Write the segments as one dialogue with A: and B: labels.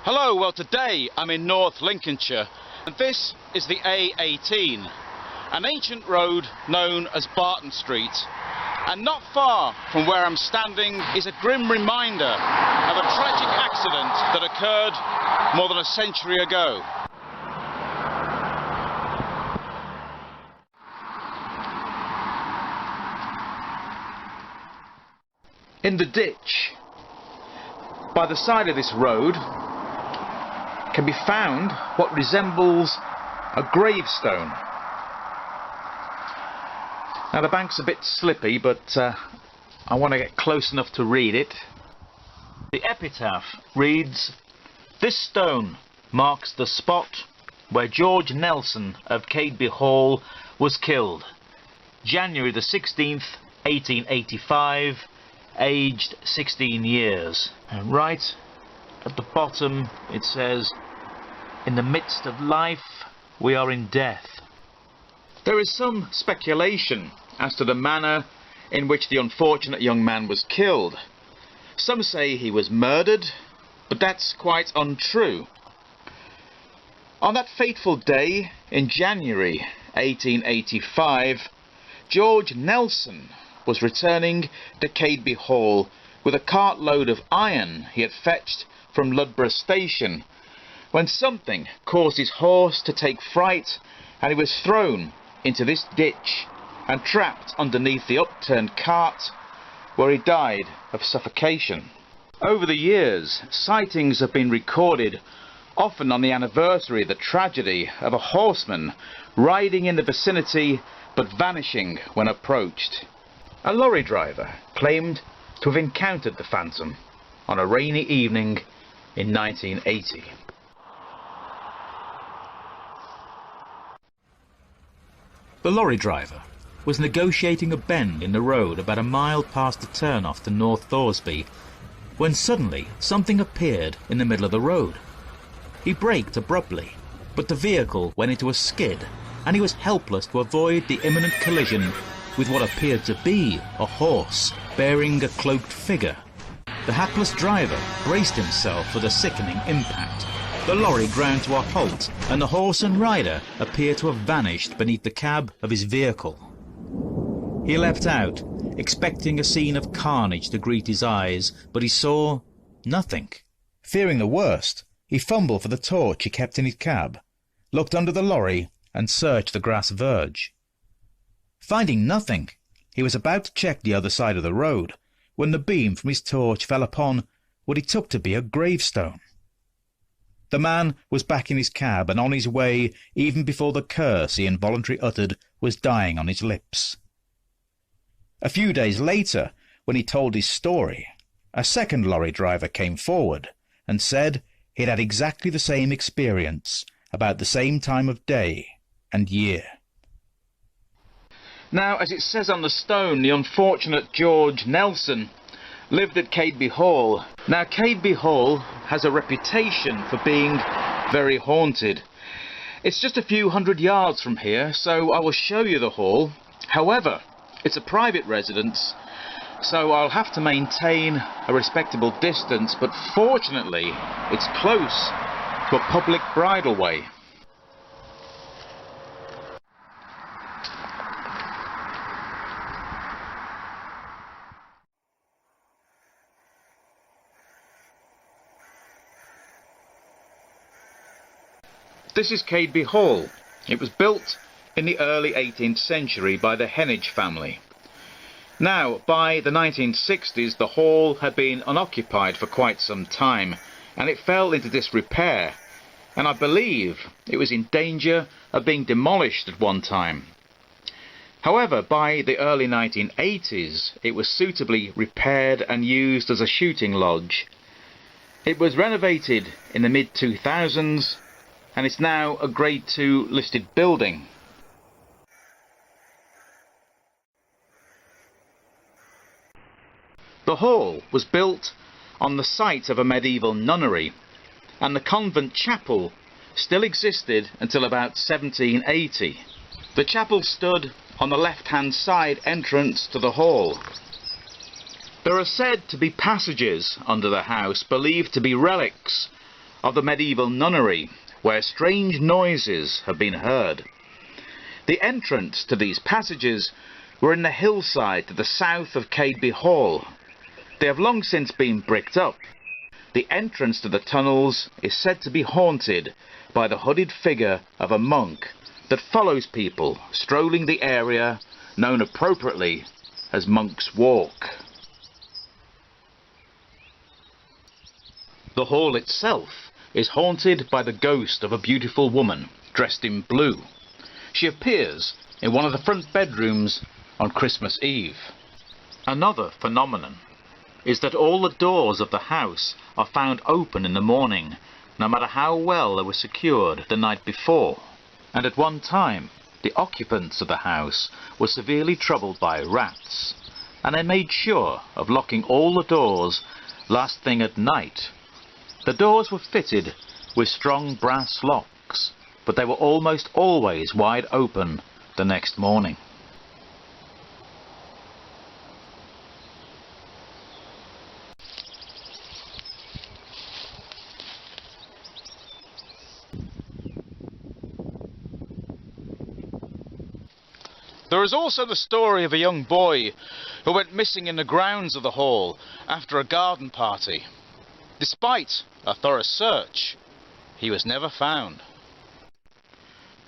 A: Hello, well today I'm in North Lincolnshire and this is the A18, an ancient road known as Barton Street, and not far from where I'm standing is a grim reminder of a tragic accident that occurred more than a century ago. In the ditch by the side of this road can be found what resembles a gravestone. Now the bank's a bit slippy, but I want to get close enough to read it. The epitaph reads, "This stone marks the spot where George Nelson of Cadeby Hall was killed, January the 16th, 1885, aged 16 years. And right at the bottom it says, "In the midst of life we are in death." There is some speculation as to the manner in which the unfortunate young man was killed. Some say he was murdered, but that's quite untrue. On that fateful day in January 1885, George Nelson was returning to Cadeby Hall with a cartload of iron he had fetched from Ludborough Station, when something caused his horse to take fright and he was thrown into this ditch and trapped underneath the upturned cart, where he died of suffocation. Over the years, sightings have been recorded, often on the anniversary of the tragedy, of a horseman riding in the vicinity but vanishing when approached. A lorry driver claimed to have encountered the phantom on a rainy evening in 1980. The lorry driver was negotiating a bend in the road about a mile past the turn-off to North Thoresby, when suddenly something appeared in the middle of the road. He braked abruptly, but the vehicle went into a skid, and he was helpless to avoid the imminent collision with what appeared to be a horse bearing a cloaked figure. The hapless driver braced himself for the sickening impact. The lorry ground to a halt, and the horse and rider appeared to have vanished beneath the cab of his vehicle. He leapt out, expecting a scene of carnage to greet his eyes, but he saw nothing. Fearing the worst, he fumbled for the torch he kept in his cab, looked under the lorry, and searched the grass verge. Finding nothing, he was about to check the other side of the road, when the beam from his torch fell upon what he took to be a gravestone. The man was back in his cab and on his way even before the curse he involuntarily uttered was dying on his lips. A few days later, when he told his story, a second lorry driver came forward and said he had had exactly the same experience about the same time of day and year. Now, as it says on the stone, the unfortunate George Nelson lived at Cadeby Hall. Now, Cadeby Hall has a reputation for being very haunted. It's just a few hundred yards from here, so I will show you the hall. However, it's a private residence, so I'll have to maintain a respectable distance, but fortunately, it's close to a public bridleway. This is Cadeby Hall. It was built in the early 18th century by the Heneage family. Now, by the 1960s, the hall had been unoccupied for quite some time, and it fell into disrepair, and I believe it was in danger of being demolished at one time. However, by the early 1980s, it was suitably repaired and used as a shooting lodge. It was renovated in the mid-2000s, and it's now a Grade 2 listed building. The hall was built on the site of a medieval nunnery, and the Convent Chapel still existed until about 1780. The chapel stood on the left-hand side entrance to the hall. There are said to be passages under the house believed to be relics of the medieval nunnery, where strange noises have been heard. The entrance to these passages were in the hillside to the south of Cadeby Hall. They have long since been bricked up. The entrance to the tunnels is said to be haunted by the hooded figure of a monk that follows people strolling the area known appropriately as Monk's Walk. The hall itself is haunted by the ghost of a beautiful woman dressed in blue. She appears in one of the front bedrooms on Christmas Eve. Another phenomenon is that all the doors of the house are found open in the morning, no matter how well they were secured the night before. And at one time, the occupants of the house were severely troubled by rats, and they made sure of locking all the doors last thing at night. The doors were fitted with strong brass locks, but they were almost always wide open the next morning. There is also the story of a young boy who went missing in the grounds of the hall after a garden party. Despite a thorough search, he was never found.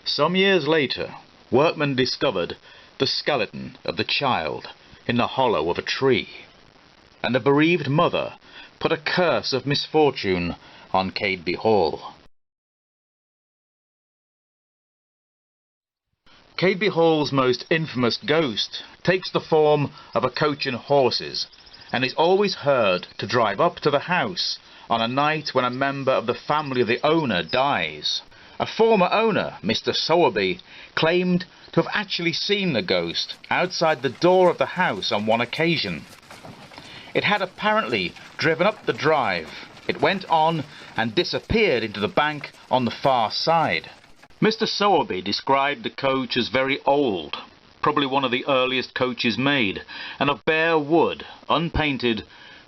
A: Some years later, workmen discovered the skeleton of the child in the hollow of a tree, and the bereaved mother put a curse of misfortune on Cadeby Hall. Cadeby Hall's most infamous ghost takes the form of a coach and horses, and is always heard to drive up to the house on a night when a member of the family of the owner dies. A former owner, Mr. Sowerby, claimed to have actually seen the ghost outside the door of the house on one occasion. It had apparently driven up the drive. It went on and disappeared into the bank on the far side. Mr. Sowerby described the coach as very old, probably one of the earliest coaches made, and of bare wood, unpainted,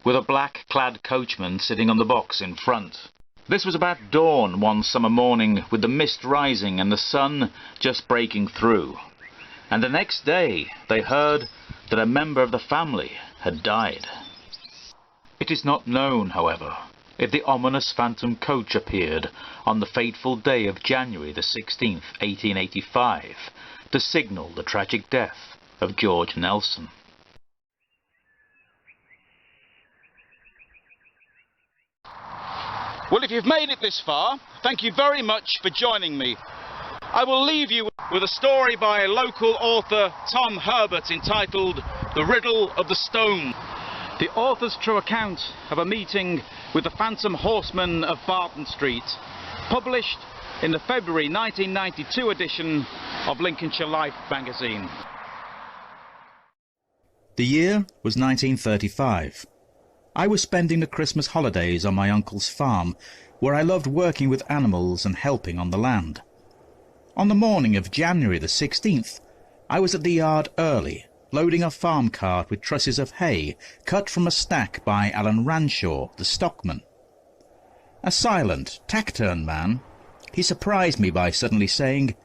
A: with a black-clad coachman sitting on the box in front. This was about dawn one summer morning, with the mist rising and the sun just breaking through. And the next day they heard that a member of the family had died. It is not known, however, if the ominous phantom coach appeared on the fateful day of January the 16th, 1885, to signal the tragic death of George Nelson. Well, if you've made it this far, thank you very much for joining me. I will leave you with a story by local author Tom Herbert entitled The Riddle of the Stone. The author's true account of a meeting with the Phantom Horseman of Barton Street, published in the February 1992 edition of Lincolnshire Life magazine.
B: The year was 1935. I was spending the Christmas holidays on my uncle's farm, where I loved working with animals and helping on the land. On the morning of January the 16th, I was at the yard early, loading a farm cart with trusses of hay cut from a stack by Alan Ranshaw, the stockman. A silent, taciturn man, he surprised me by suddenly saying,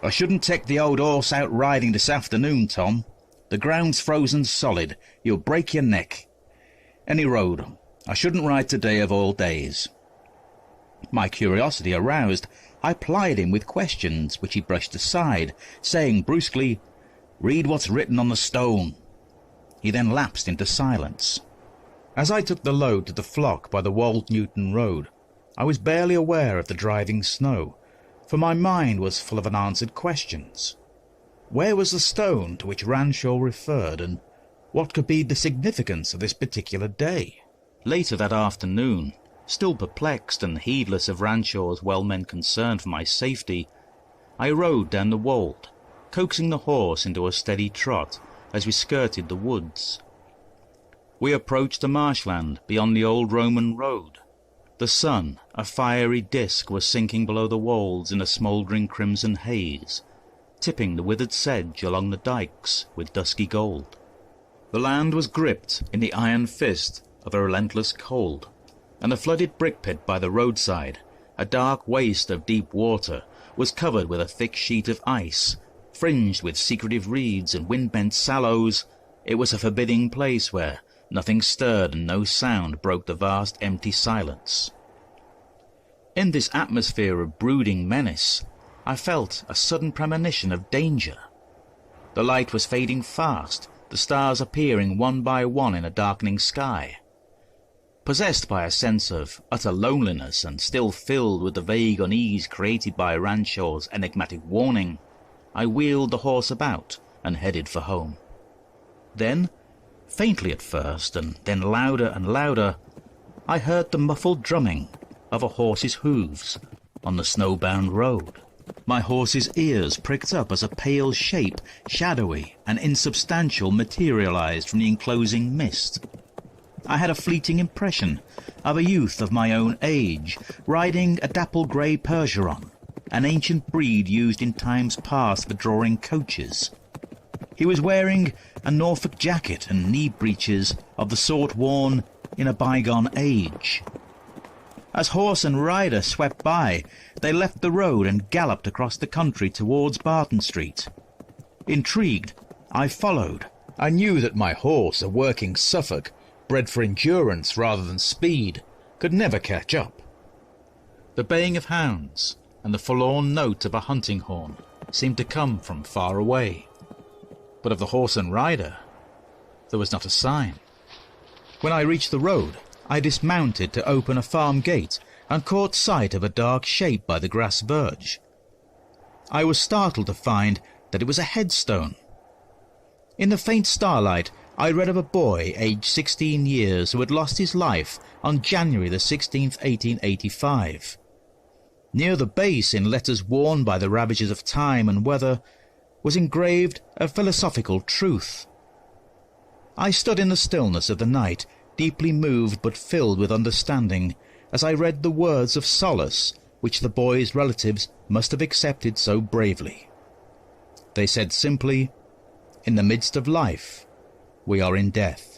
B: "I shouldn't take the old horse out riding this afternoon, Tom. The ground's frozen solid. You'll break your neck. Any road. I shouldn't ride today of all days." My curiosity aroused, I plied him with questions, which he brushed aside, saying brusquely, "Read what's written on the stone." He then lapsed into silence. As I took the load to the flock by the Wold Newton Road, I was barely aware of the driving snow, for my mind was full of unanswered questions. Where was the stone to which Ranshaw referred, and what could be the significance of this particular day? Later that afternoon, still perplexed and heedless of Ranshaw's well-meant concern for my safety, I rode down the wold, coaxing the horse into a steady trot as we skirted the woods. We approached the marshland beyond the old Roman road. The sun, a fiery disk, was sinking below the wolds in a smouldering crimson haze, tipping the withered sedge along the dykes with dusky gold. The land was gripped in the iron fist of a relentless cold. and the flooded brick pit by the roadside, a dark waste of deep water, was covered with a thick sheet of ice, fringed with secretive reeds and wind-bent sallows. It was a forbidding place where nothing stirred and no sound broke the vast empty silence. In this atmosphere of brooding menace, I felt a sudden premonition of danger. The light was fading fast, the stars appearing one by one in a darkening sky. Possessed by a sense of utter loneliness and still filled with the vague unease created by Ranshaw's enigmatic warning, I wheeled the horse about and headed for home. Then, faintly at first, and then louder and louder, I heard the muffled drumming of a horse's hooves on the snowbound road. My horse's ears pricked up as a pale shape, shadowy and insubstantial, materialized from the enclosing mist. I had a fleeting impression of a youth of my own age, riding a dapple-grey Percheron, an ancient breed used in times past for drawing coaches. He was wearing a Norfolk jacket and knee breeches of the sort worn in a bygone age. As horse and rider swept by, they left the road and galloped across the country towards Barton Street. Intrigued, I followed. I knew that my horse, a working Suffolk, bred for endurance rather than speed, could never catch up. The baying of hounds and the forlorn note of a hunting horn seemed to come from far away, but of the horse and rider there was not a sign. When I reached the road, I dismounted to open a farm gate and caught sight of a dark shape by the grass verge. I was startled to find that it was a headstone. In the faint starlight, I read of a boy aged 16 years who had lost his life on January the 16th, 1885. Near the base, in letters worn by the ravages of time and weather, was engraved a philosophical truth. I stood in the stillness of the night, deeply moved but filled with understanding, as I read the words of solace which the boy's relatives must have accepted so bravely. They said simply, "In the midst of life, we are in death."